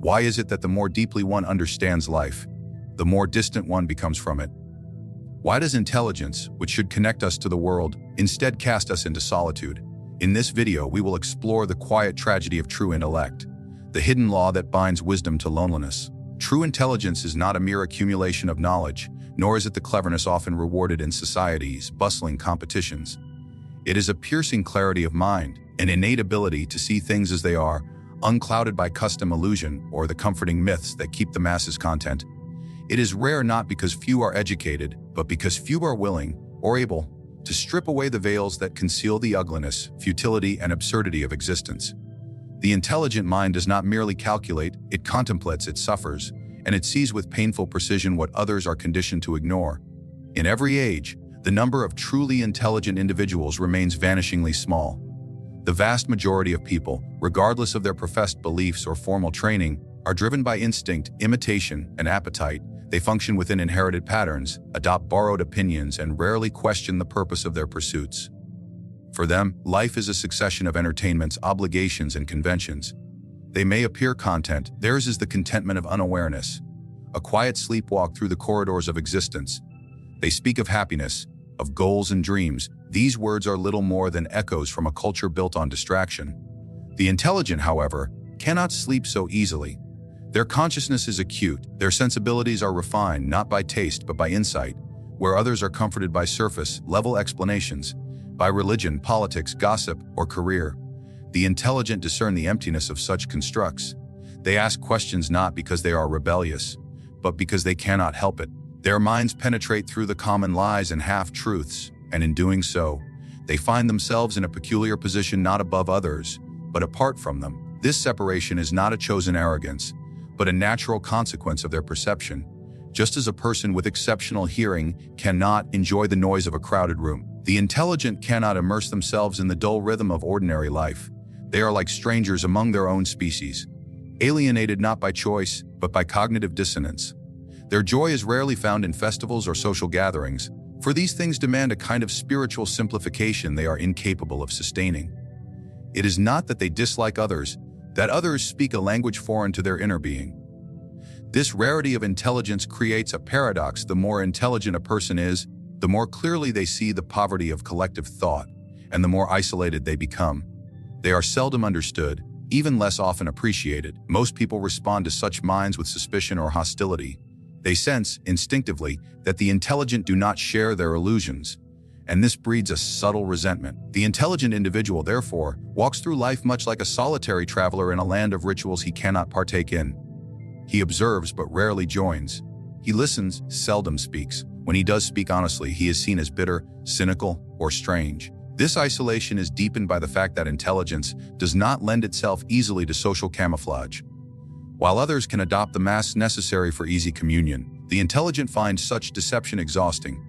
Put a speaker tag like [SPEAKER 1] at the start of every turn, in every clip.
[SPEAKER 1] Why is it that the more deeply one understands life, the more distant one becomes from it? Why does intelligence, which should connect us to the world, instead cast us into solitude? In this video, we will explore the quiet tragedy of true intellect, the hidden law that binds wisdom to loneliness. True intelligence is not a mere accumulation of knowledge, nor is it the cleverness often rewarded in society's bustling competitions. It is a piercing clarity of mind, an innate ability to see things as they are, unclouded by custom illusion or the comforting myths that keep the masses content. It is rare not because few are educated, but because few are willing or able to strip away the veils that conceal the ugliness, futility, and absurdity of existence. The intelligent mind does not merely calculate, it contemplates, it suffers, and it sees with painful precision what others are conditioned to ignore. In every age, the number of truly intelligent individuals remains vanishingly small. The vast majority of people, regardless of their professed beliefs or formal training, are driven by instinct, imitation, and appetite. They function within inherited patterns, adopt borrowed opinions, and rarely question the purpose of their pursuits. For them, life is a succession of entertainments, obligations, and conventions. They may appear content, theirs is the contentment of unawareness, a quiet sleepwalk through the corridors of existence. They speak of happiness, of goals and dreams. These words are little more than echoes from a culture built on distraction. The intelligent, however, cannot sleep so easily. Their consciousness is acute, their sensibilities are refined not by taste but by insight, where others are comforted by surface-level explanations, by religion, politics, gossip, or career. The intelligent discern the emptiness of such constructs. They ask questions not because they are rebellious, but because they cannot help it. Their minds penetrate through the common lies and half-truths, and in doing so, they find themselves in a peculiar position not above others, but apart from them. This separation is not a chosen arrogance, but a natural consequence of their perception. Just as a person with exceptional hearing cannot enjoy the noise of a crowded room, the intelligent cannot immerse themselves in the dull rhythm of ordinary life. They are like strangers among their own species, alienated not by choice, but by cognitive dissonance. Their joy is rarely found in festivals or social gatherings, for these things demand a kind of spiritual simplification they are incapable of sustaining. It is not that they dislike others, that others speak a language foreign to their inner being. This rarity of intelligence creates a paradox. The more intelligent a person is, the more clearly they see the poverty of collective thought, and the more isolated they become. They are seldom understood, even less often appreciated. Most people respond to such minds with suspicion or hostility. They sense, instinctively, that the intelligent do not share their illusions, and this breeds a subtle resentment. The intelligent individual, therefore, walks through life much like a solitary traveler in a land of rituals he cannot partake in. He observes but rarely joins. He listens, seldom speaks. When he does speak honestly, he is seen as bitter, cynical, or strange. This isolation is deepened by the fact that intelligence does not lend itself easily to social camouflage. While others can adopt the masks necessary for easy communion, the intelligent find such deception exhausting.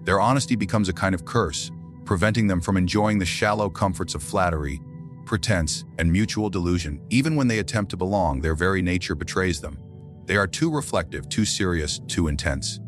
[SPEAKER 1] Their honesty becomes a kind of curse, preventing them from enjoying the shallow comforts of flattery, pretense, and mutual delusion. Even when they attempt to belong, their very nature betrays them. They are too reflective, too serious, too intense.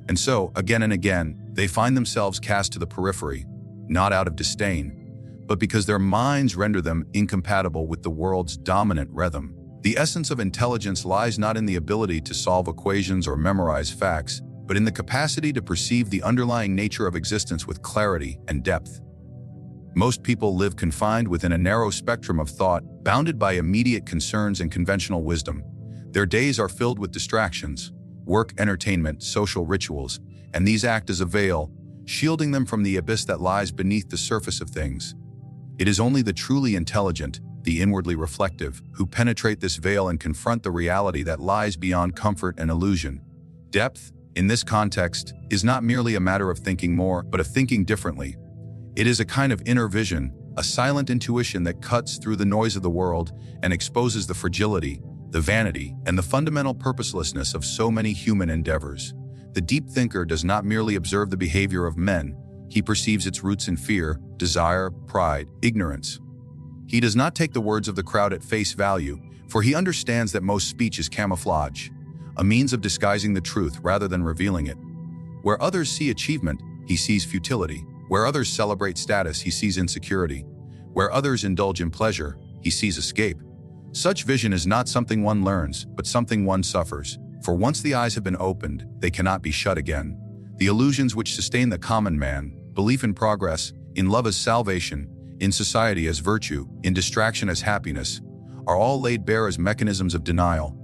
[SPEAKER 1] And so, again and again, they find themselves cast to the periphery, not out of disdain, but because their minds render them incompatible with the world's dominant rhythm. The essence of intelligence lies not in the ability to solve equations or memorize facts, but in the capacity to perceive the underlying nature of existence with clarity and depth. Most people live confined within a narrow spectrum of thought, bounded by immediate concerns and conventional wisdom. Their days are filled with distractions, work, entertainment, social rituals, and these act as a veil, shielding them from the abyss that lies beneath the surface of things. It is only the truly intelligent, the inwardly reflective, who penetrate this veil and confront the reality that lies beyond comfort and illusion. Depth, in this context, is not merely a matter of thinking more, but of thinking differently. It is a kind of inner vision, a silent intuition that cuts through the noise of the world and exposes the fragility, the vanity, and the fundamental purposelessness of so many human endeavors. The deep thinker does not merely observe the behavior of men, he perceives its roots in fear, desire, pride, ignorance. He does not take the words of the crowd at face value, for he understands that most speech is camouflage, a means of disguising the truth rather than revealing it. Where others see achievement, he sees futility. Where others celebrate status, he sees insecurity. Where others indulge in pleasure, he sees escape. Such vision is not something one learns, but something one suffers. For once the eyes have been opened, they cannot be shut again. The illusions which sustain the common man, belief in progress, in love as salvation, in society as virtue, in distraction as happiness, are all laid bare as mechanisms of denial.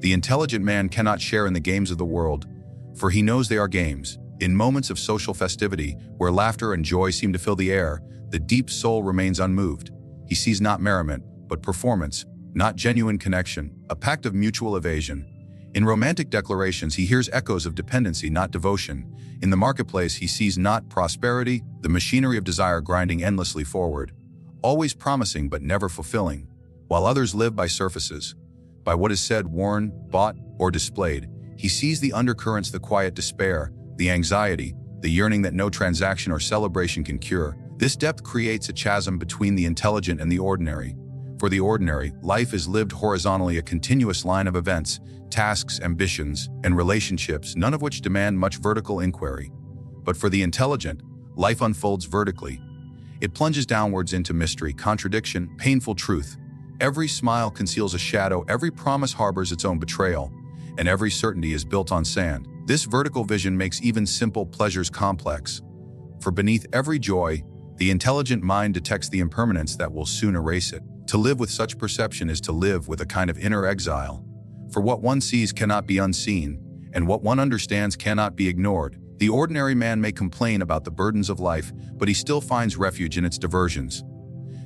[SPEAKER 1] The intelligent man cannot share in the games of the world, for he knows they are games. In moments of social festivity, where laughter and joy seem to fill the air, the deep soul remains unmoved. He sees not merriment, but performance, not genuine connection, a pact of mutual evasion. In romantic declarations, he hears echoes of dependency, not devotion. In the marketplace, he sees not prosperity, the machinery of desire grinding endlessly forward, always promising but never fulfilling, while others live by surfaces, by what is said, worn, bought, or displayed. He sees the undercurrents, the quiet despair, the anxiety, the yearning that no transaction or celebration can cure. This depth creates a chasm between the intelligent and the ordinary. For the ordinary, life is lived horizontally, a continuous line of events, tasks, ambitions, and relationships, none of which demand much vertical inquiry. But for the intelligent, life unfolds vertically. It plunges downwards into mystery, contradiction, painful truth. Every smile conceals a shadow, every promise harbors its own betrayal, and every certainty is built on sand. This vertical vision makes even simple pleasures complex. For beneath every joy, the intelligent mind detects the impermanence that will soon erase it. To live with such perception is to live with a kind of inner exile. For what one sees cannot be unseen, and what one understands cannot be ignored. The ordinary man may complain about the burdens of life, but he still finds refuge in its diversions.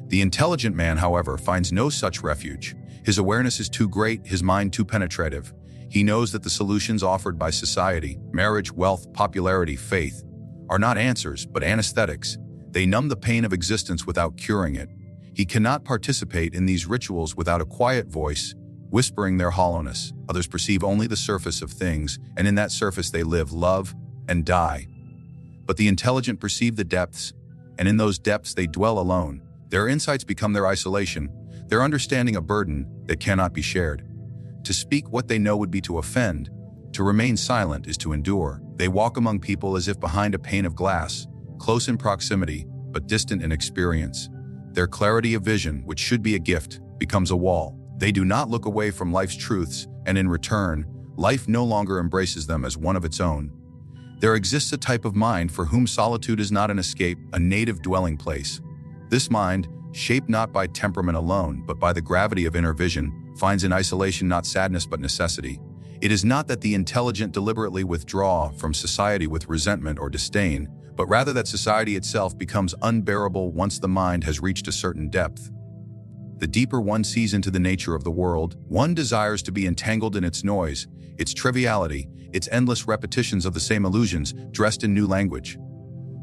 [SPEAKER 1] The intelligent man, however, finds no such refuge. His awareness is too great, his mind too penetrative. He knows that the solutions offered by society, marriage, wealth, popularity, faith, are not answers, but anesthetics. They numb the pain of existence without curing it. He cannot participate in these rituals without a quiet voice, whispering their hollowness. Others perceive only the surface of things, and in that surface they live, love, and die. But the intelligent perceive the depths, and in those depths they dwell alone. Their insights become their isolation, their understanding a burden that cannot be shared. To speak what they know would be to offend. To remain silent is to endure. They walk among people as if behind a pane of glass, close in proximity, but distant in experience. Their clarity of vision, which should be a gift, becomes a wall. They do not look away from life's truths, and in return, life no longer embraces them as one of its own. There exists a type of mind for whom solitude is not an escape, a native dwelling place. This mind, shaped not by temperament alone, but by the gravity of inner vision, finds in isolation not sadness but necessity. It is not that the intelligent deliberately withdraw from society with resentment or disdain, but rather that society itself becomes unbearable once the mind has reached a certain depth. The deeper one sees into the nature of the world, one desires to be entangled in its noise, its triviality, its endless repetitions of the same illusions, dressed in new language.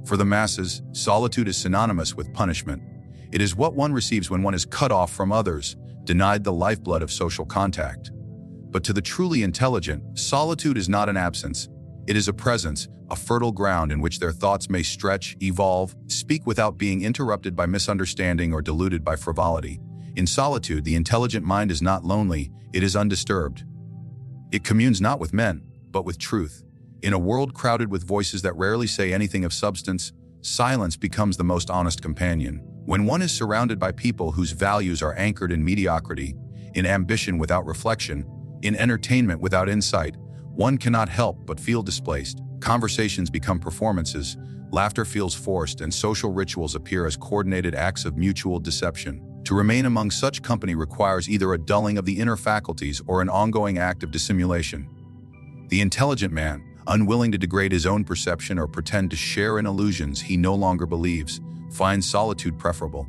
[SPEAKER 1] For the masses, solitude is synonymous with punishment. It is what one receives when one is cut off from others, denied the lifeblood of social contact. But to the truly intelligent, solitude is not an absence. It is a presence, a fertile ground in which their thoughts may stretch, evolve, speak without being interrupted by misunderstanding or diluted by frivolity. In solitude, the intelligent mind is not lonely, it is undisturbed. It communes not with men, but with truth. In a world crowded with voices that rarely say anything of substance, silence becomes the most honest companion. When one is surrounded by people whose values are anchored in mediocrity, in ambition without reflection, in entertainment without insight, one cannot help but feel displaced. Conversations become performances, laughter feels forced, and social rituals appear as coordinated acts of mutual deception. To remain among such company requires either a dulling of the inner faculties or an ongoing act of dissimulation. The intelligent man, unwilling to degrade his own perception or pretend to share in illusions he no longer believes, finds solitude preferable,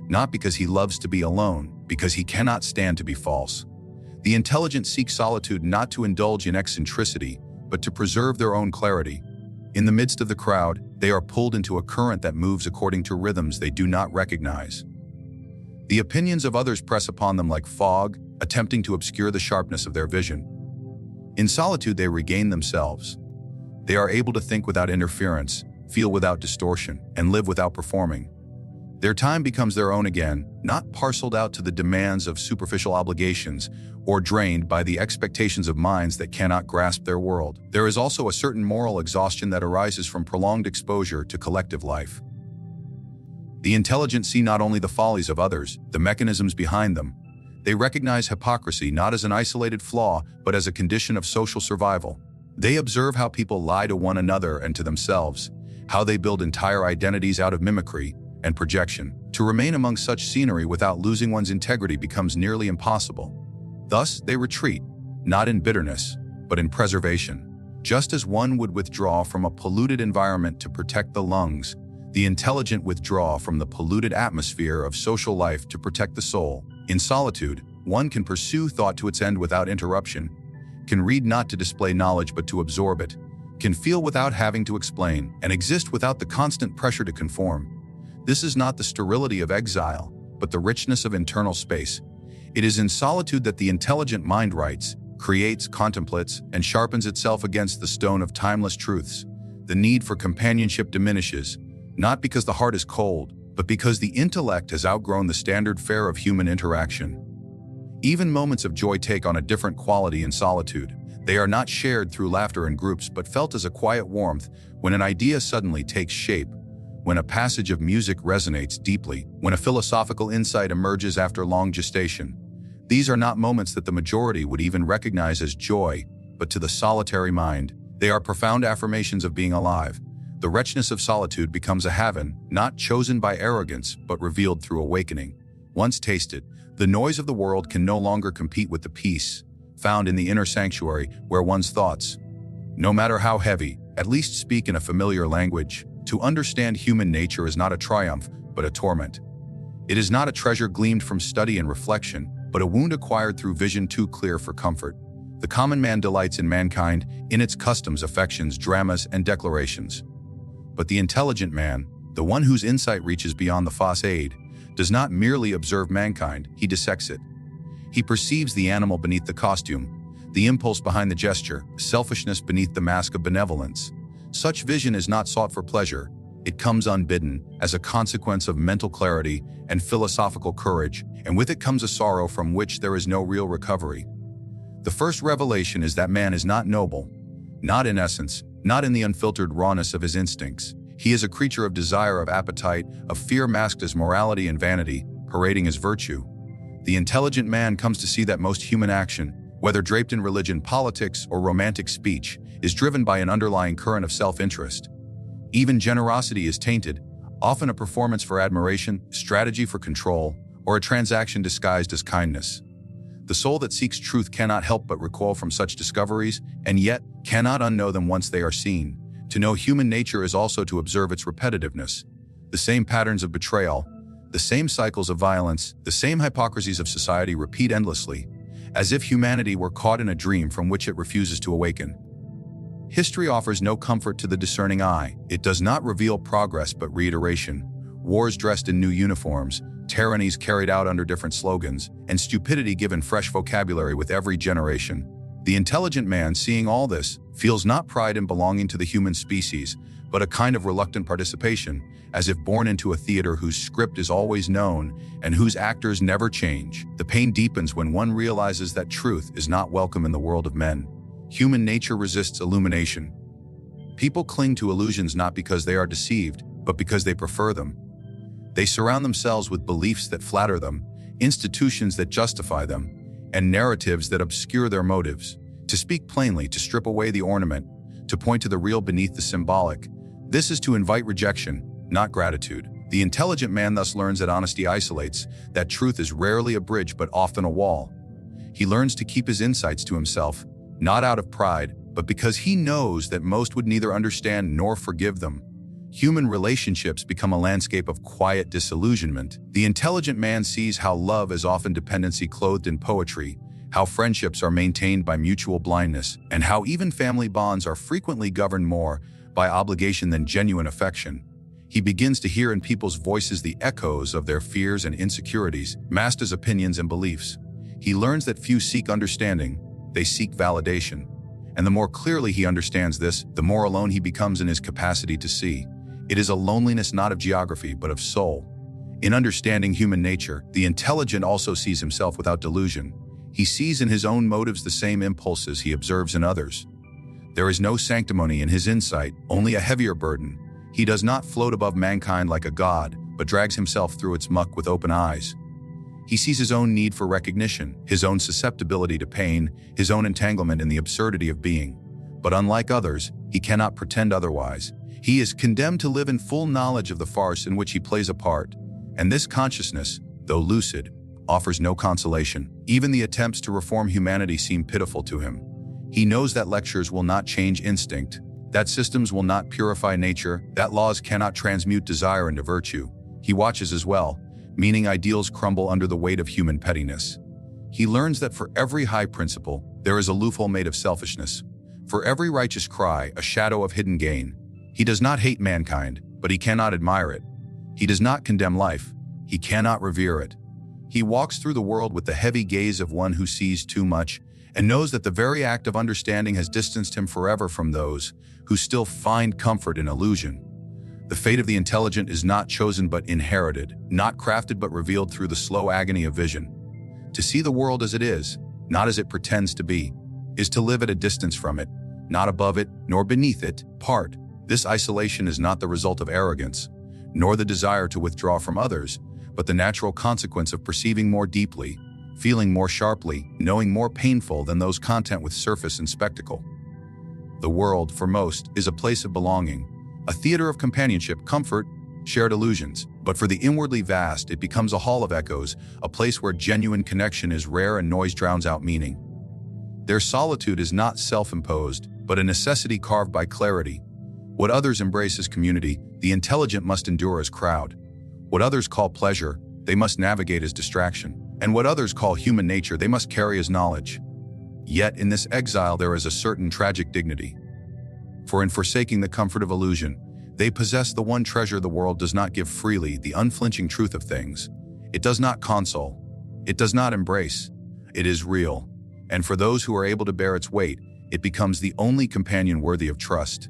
[SPEAKER 1] not because he loves to be alone, because he cannot stand to be false. The intelligent seek solitude not to indulge in eccentricity, but to preserve their own clarity. In the midst of the crowd, they are pulled into a current that moves according to rhythms they do not recognize. The opinions of others press upon them like fog, attempting to obscure the sharpness of their vision. In solitude, they regain themselves. They are able to think without interference, feel without distortion, and live without performing. Their time becomes their own again, not parceled out to the demands of superficial obligations or drained by the expectations of minds that cannot grasp their world. There is also a certain moral exhaustion that arises from prolonged exposure to collective life. The intelligent see not only the follies of others, the mechanisms behind them. They recognize hypocrisy not as an isolated flaw, but as a condition of social survival. They observe how people lie to one another and to themselves, how they build entire identities out of mimicry and projection. To remain among such scenery without losing one's integrity becomes nearly impossible. Thus, they retreat, not in bitterness, but in preservation. Just as one would withdraw from a polluted environment to protect the lungs, the intelligent withdraw from the polluted atmosphere of social life to protect the soul. In solitude, one can pursue thought to its end without interruption, can read not to display knowledge but to absorb it, can feel without having to explain, and exist without the constant pressure to conform. This is not the sterility of exile, but the richness of internal space. It is in solitude that the intelligent mind writes, creates, contemplates, and sharpens itself against the stone of timeless truths. The need for companionship diminishes, not because the heart is cold, but because the intellect has outgrown the standard fare of human interaction. Even moments of joy take on a different quality in solitude. They are not shared through laughter in groups, but felt as a quiet warmth when an idea suddenly takes shape, when a passage of music resonates deeply, when a philosophical insight emerges after long gestation. These are not moments that the majority would even recognize as joy, but to the solitary mind, they are profound affirmations of being alive. The richness of solitude becomes a haven, not chosen by arrogance, but revealed through awakening. Once tasted, the noise of the world can no longer compete with the peace found in the inner sanctuary where one's thoughts, no matter how heavy, at least speak in a familiar language. To understand human nature is not a triumph, but a torment. It is not a treasure gleaned from study and reflection, but a wound acquired through vision too clear for comfort. The common man delights in mankind, in its customs, affections, dramas, and declarations. But the intelligent man, the one whose insight reaches beyond the facade, does not merely observe mankind, he dissects it. He perceives the animal beneath the costume, the impulse behind the gesture, selfishness beneath the mask of benevolence. Such vision is not sought for pleasure. It comes unbidden, as a consequence of mental clarity and philosophical courage, and with it comes a sorrow from which there is no real recovery. The first revelation is that man is not noble, not in essence, not in the unfiltered rawness of his instincts. He is a creature of desire, of appetite, of fear masked as morality and vanity, parading as virtue. The intelligent man comes to see that most human action, whether draped in religion, politics, or romantic speech, is driven by an underlying current of self-interest. Even generosity is tainted, often a performance for admiration, strategy for control, or a transaction disguised as kindness. The soul that seeks truth cannot help but recoil from such discoveries, and yet cannot unknow them once they are seen. To know human nature is also to observe its repetitiveness. The same patterns of betrayal, the same cycles of violence, the same hypocrisies of society repeat endlessly, as if humanity were caught in a dream from which it refuses to awaken. History offers no comfort to the discerning eye. It does not reveal progress but reiteration. Wars dressed in new uniforms, tyrannies carried out under different slogans, and stupidity given fresh vocabulary with every generation. The intelligent man, seeing all this, feels not pride in belonging to the human species, but a kind of reluctant participation, as if born into a theater whose script is always known and whose actors never change. The pain deepens when one realizes that truth is not welcome in the world of men. Human nature resists illumination. People cling to illusions not because they are deceived, but because they prefer them. They surround themselves with beliefs that flatter them, institutions that justify them, and narratives that obscure their motives. To speak plainly, to strip away the ornament, to point to the real beneath the symbolic. This is to invite rejection, not gratitude. The intelligent man thus learns that honesty isolates, that truth is rarely a bridge but often a wall. He learns to keep his insights to himself, not out of pride, but because he knows that most would neither understand nor forgive them. Human relationships become a landscape of quiet disillusionment. The intelligent man sees how love is often dependency clothed in poetry, how friendships are maintained by mutual blindness, and how even family bonds are frequently governed more by obligation than genuine affection. He begins to hear in people's voices the echoes of their fears and insecurities, masked as opinions and beliefs. He learns that few seek understanding, they seek validation. And the more clearly he understands this, the more alone he becomes in his capacity to see. It is a loneliness not of geography, but of soul. In understanding human nature, the intelligent also sees himself without delusion. He sees in his own motives the same impulses he observes in others. There is no sanctimony in his insight, only a heavier burden. He does not float above mankind like a god, but drags himself through its muck with open eyes. He sees his own need for recognition, his own susceptibility to pain, his own entanglement in the absurdity of being. But unlike others, he cannot pretend otherwise. He is condemned to live in full knowledge of the farce in which he plays a part. And this consciousness, though lucid, offers no consolation. Even the attempts to reform humanity seem pitiful to him. He knows that lectures will not change instinct, that systems will not purify nature, that laws cannot transmute desire into virtue. He watches as well, meaning ideals crumble under the weight of human pettiness. He learns that for every high principle, there is a loophole made of selfishness. For every righteous cry, a shadow of hidden gain. He does not hate mankind, but he cannot admire it. He does not condemn life. He cannot revere it. He walks through the world with the heavy gaze of one who sees too much and knows that the very act of understanding has distanced him forever from those who still find comfort in illusion. The fate of the intelligent is not chosen but inherited, not crafted but revealed through the slow agony of vision. To see the world as it is, not as it pretends to be, is to live at a distance from it, not above it nor beneath it. This isolation is not the result of arrogance, nor the desire to withdraw from others, but the natural consequence of perceiving more deeply, feeling more sharply, knowing more painful than those content with surface and spectacle. The world, for most, is a place of belonging, a theater of companionship, comfort, shared illusions. But for the inwardly vast, it becomes a hall of echoes, a place where genuine connection is rare and noise drowns out meaning. Their solitude is not self-imposed, but a necessity carved by clarity. What others embrace as community, the intelligent must endure as crowd. What others call pleasure, they must navigate as distraction. And what others call human nature, they must carry as knowledge. Yet in this exile there is a certain tragic dignity. For in forsaking the comfort of illusion, they possess the one treasure the world does not give freely, the unflinching truth of things. It does not console. It does not embrace. It is real. And for those who are able to bear its weight, it becomes the only companion worthy of trust.